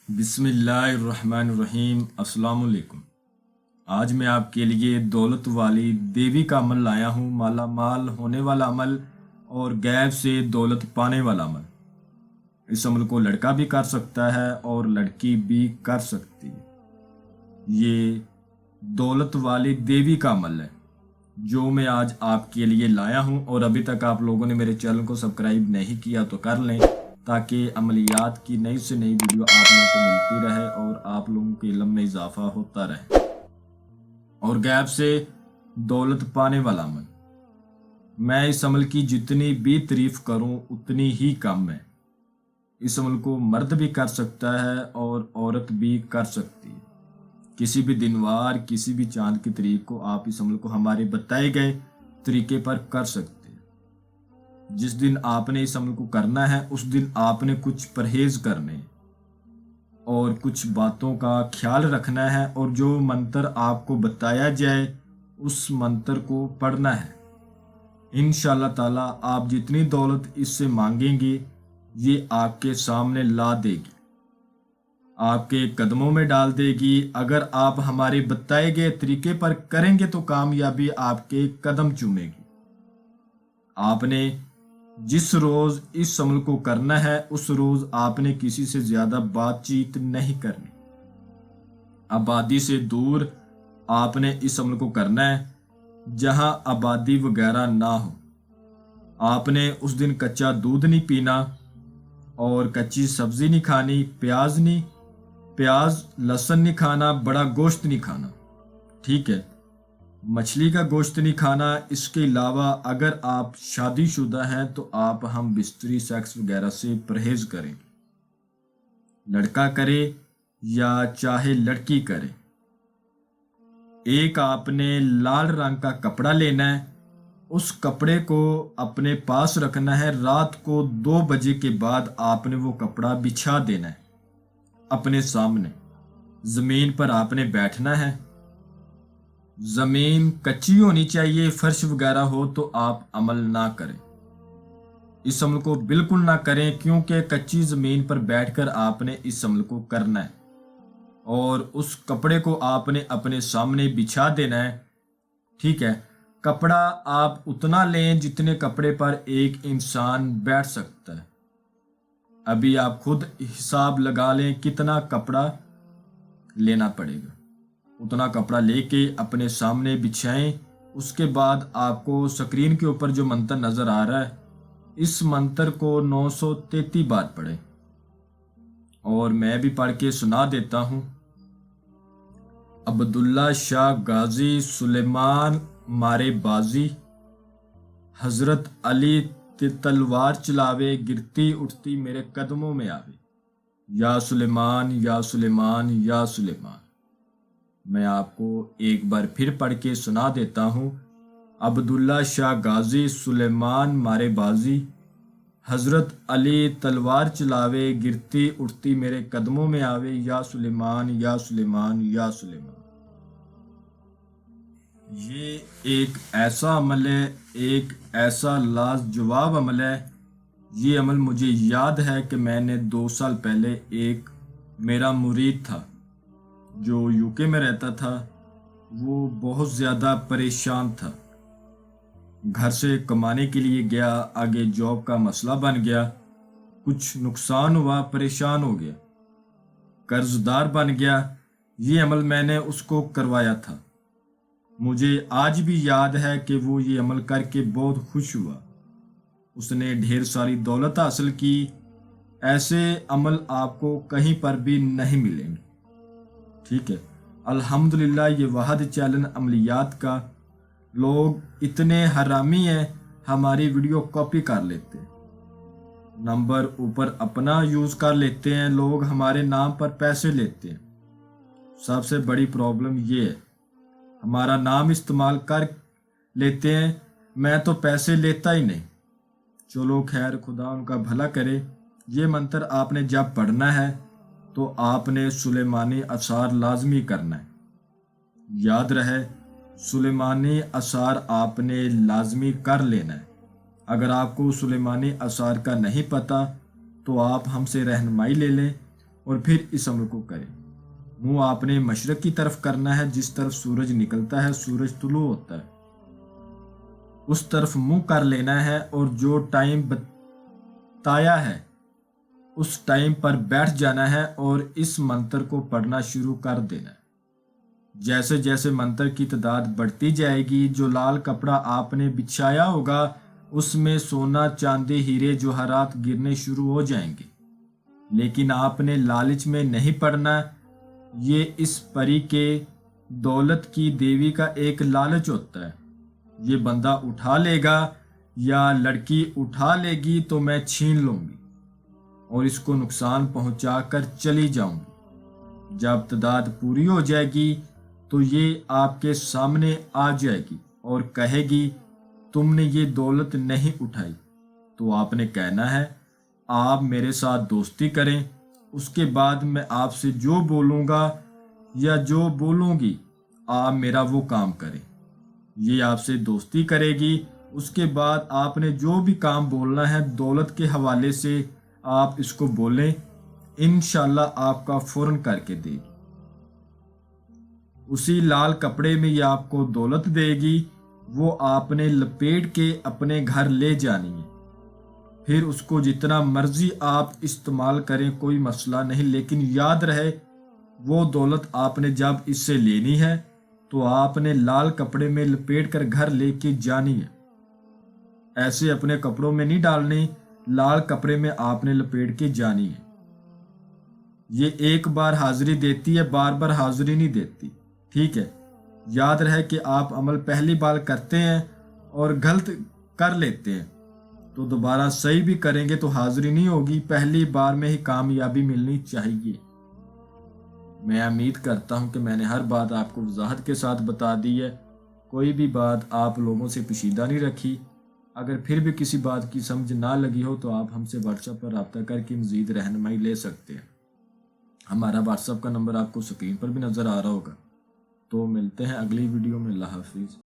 بسم اللہ الرحمن الرحیم۔ السلام علیکم۔ آج میں آپ کے لیے دولت والی دیوی کا عمل لایا ہوں، مالا مال ہونے والا عمل اور غیب سے دولت پانے والا عمل۔ اس عمل کو لڑکا بھی کر سکتا ہے اور لڑکی بھی کر سکتی ہے۔ یہ دولت والی دیوی کا عمل ہے جو میں آج آپ کے لیے لایا ہوں، اور ابھی تک آپ لوگوں نے میرے چینل کو سبسکرائب نہیں کیا تو کر لیں تاکہ عملیات کی نئی سے نئی ویڈیو آپ لوگوں کو ملتی رہے اور آپ لوگوں کے علم میں اضافہ ہوتا رہے۔ اور غیب سے دولت پانے والا عمل، میں اس عمل کی جتنی بھی تعریف کروں اتنی ہی کم ہے۔ اس عمل کو مرد بھی کر سکتا ہے اور عورت بھی کر سکتی ہے۔ کسی بھی دنوار، کسی بھی چاند کی تاریخ کو آپ اس عمل کو ہمارے بتائے گئے طریقے پر کر سکتے ہیں۔ جس دن آپ نے اس عمل کو کرنا ہے اس دن آپ نے کچھ پرہیز کرنے اور کچھ باتوں کا خیال رکھنا ہے، اور جو منتر آپ کو بتایا جائے اس منتر کو پڑھنا ہے۔ انشاءاللہ تعالیٰ آپ جتنی دولت اس سے مانگیں گے یہ آپ کے سامنے لا دے گی، آپ کے قدموں میں ڈال دے گی۔ اگر آپ ہمارے بتائے گئے طریقے پر کریں گے تو کامیابی آپ کے قدم چومے گی۔ آپ نے جس روز اس عمل کو کرنا ہے اس روز آپ نے کسی سے زیادہ بات چیت نہیں کرنی۔ آبادی سے دور آپ نے اس عمل کو کرنا ہے، جہاں آبادی وغیرہ نہ ہو۔ آپ نے اس دن کچا دودھ نہیں پینا اور کچی سبزی نہیں کھانی، پیاز لہسن نہیں کھانا، بڑا گوشت نہیں کھانا، ٹھیک ہے، مچھلی کا گوشت نہیں کھانا۔ اس کے علاوہ اگر آپ شادی شدہ ہیں تو آپ ہم بستری سیکس وغیرہ سے پرہیز کریں، لڑکا کرے یا چاہے لڑکی کرے۔ ایک آپ نے لال رنگ کا کپڑا لینا ہے، اس کپڑے کو اپنے پاس رکھنا ہے۔ رات کو 2 بجے کے بعد آپ نے وہ کپڑا بچھا دینا ہے اپنے سامنے۔ زمین پر آپ نے بیٹھنا ہے، زمین کچی ہونی چاہیے، فرش وغیرہ ہو تو آپ عمل نہ کریں، اس عمل کو بالکل نہ کریں، کیونکہ کچی زمین پر بیٹھ کر آپ نے اس عمل کو کرنا ہے، اور اس کپڑے کو آپ نے اپنے سامنے بچھا دینا ہے، ٹھیک ہے۔ کپڑا آپ اتنا لیں جتنے کپڑے پر ایک انسان بیٹھ سکتا ہے۔ ابھی آپ خود حساب لگا لیں کتنا کپڑا لینا پڑے گا، اتنا کپڑا لے کے اپنے سامنے بچھائیں۔ اس کے بعد آپ کو سکرین کے اوپر جو منتر نظر آ رہا ہے اس منتر کو 933 بار پڑھیں، اور میں بھی پڑھ کے سنا دیتا ہوں۔ عبداللہ شاہ غازی سلیمان مارے بازی، حضرت علی تلوار چلاوے، گرتی اٹھتی میرے قدموں میں آوے، یا سلیمان یا سلیمان یا سلیمان۔ میں آپ کو ایک بار پھر پڑھ کے سنا دیتا ہوں۔ عبداللہ شاہ غازی سلیمان مارے بازی، حضرت علی تلوار چلاوے، گرتی اٹھتی میرے قدموں میں آوے، یا سلیمان یا سلیمان یا سلیمان۔ یہ ایک ایسا عمل ہے، ایک ایسا لاجواب عمل ہے۔ یہ عمل مجھے یاد ہے کہ میں نے 2 سال پہلے ایک میرا مرید تھا جو UK میں رہتا تھا، وہ بہت زیادہ پریشان تھا، گھر سے کمانے کے لیے گیا، آگے جاب کا مسئلہ بن گیا، کچھ نقصان ہوا، پریشان ہو گیا، قرض دار بن گیا۔ یہ عمل میں نے اس کو کروایا تھا۔ مجھے آج بھی یاد ہے کہ وہ یہ عمل کر کے بہت خوش ہوا، اس نے ڈھیر ساری دولت حاصل کی۔ ایسے عمل آپ کو کہیں پر بھی نہیں ملیں گے، ٹھیک ہے۔ الحمدللہ یہ واحد چیلنج عملیات کا، لوگ اتنے حرامی ہیں ہماری ویڈیو کاپی کر لیتے ہیں، نمبر اوپر اپنا یوز کر لیتے ہیں، لوگ ہمارے نام پر پیسے لیتے ہیں۔ سب سے بڑی پرابلم یہ ہے، ہمارا نام استعمال کر لیتے ہیں، میں تو پیسے لیتا ہی نہیں۔ چلو خیر، خدا ان کا بھلا کرے۔ یہ منتر آپ نے جب پڑھنا ہے تو آپ نے سلیمانی اذکار لازمی کرنا ہے، یاد رہے سلیمانی اذکار آپ نے لازمی کر لینا ہے۔ اگر آپ کو سلیمانی اذکار کا نہیں پتہ تو آپ ہم سے رہنمائی لے لیں، اور پھر اس عمل کو کریں۔ منہ آپ نے مشرق کی طرف کرنا ہے، جس طرف سورج نکلتا ہے، سورج طلوع ہوتا ہے، اس طرف منہ کر لینا ہے، اور جو ٹائم بتایا ہے اس ٹائم پر بیٹھ جانا ہے اور اس منتر کو پڑھنا شروع کر دینا ہے۔ جیسے جیسے منتر کی تعداد بڑھتی جائے گی، جو لال کپڑا آپ نے بچھایا ہوگا اس میں سونا، چاندی، ہیرے، جوہرات گرنے شروع ہو جائیں گے۔ لیکن آپ نے لالچ میں نہیں پڑنا، یہ اس پری کے دولت کی دیوی کا ایک لالچ ہوتا ہے۔ یہ بندہ اٹھا لے گا یا لڑکی اٹھا لے گی تو میں چھین لوں گی اور اس کو نقصان پہنچا کر چلی جاؤں گی۔ جب تعداد پوری ہو جائے گی تو یہ آپ کے سامنے آ جائے گی اور کہے گی تم نے یہ دولت نہیں اٹھائی۔ تو آپ نے کہنا ہے آپ میرے ساتھ دوستی کریں، اس کے بعد میں آپ سے جو بولوں گا یا جو بولوں گی آپ میرا وہ کام کریں۔ یہ آپ سے دوستی کرے گی، اس کے بعد آپ نے جو بھی کام بولنا ہے دولت کے حوالے سے آپ اس کو بولیں، انشاءاللہ آپ کا فوراً کر کے دے گی۔ اسی لال کپڑے میں یہ آپ کو دولت دے گی، وہ آپ نے لپیٹ کے اپنے گھر لے جانی ہے۔ پھر اس کو جتنا مرضی آپ استعمال کریں، کوئی مسئلہ نہیں، لیکن یاد رہے وہ دولت آپ نے جب اس سے لینی ہے تو آپ نے لال کپڑے میں لپیٹ کر گھر لے کے جانی ہے۔ ایسے اپنے کپڑوں میں نہیں ڈالنی، لال کپڑے میں آپ نے لپیٹ کے جانی ہے۔ یہ ایک بار حاضری دیتی ہے، بار بار حاضری نہیں دیتی، ٹھیک ہے؟ یاد رہے کہ آپ عمل پہلی بار کرتے ہیں اور غلط کر لیتے ہیں تو دوبارہ صحیح بھی کریں گے تو حاضری نہیں ہوگی، پہلی بار میں ہی کامیابی ملنی چاہیے۔ میں امید کرتا ہوں کہ میں نے ہر بات آپ کو وضاحت کے ساتھ بتا دی ہے، کوئی بھی بات آپ لوگوں سے پوشیدہ نہیں رکھی۔ اگر پھر بھی کسی بات کی سمجھ نہ لگی ہو تو آپ ہم سے واٹس ایپ پر رابطہ کر کے مزید رہنمائی لے سکتے ہیں۔ ہمارا واٹس ایپ کا نمبر آپ کو اسکرین پر بھی نظر آ رہا ہوگا۔ تو ملتے ہیں اگلی ویڈیو میں، اللہ حافظ۔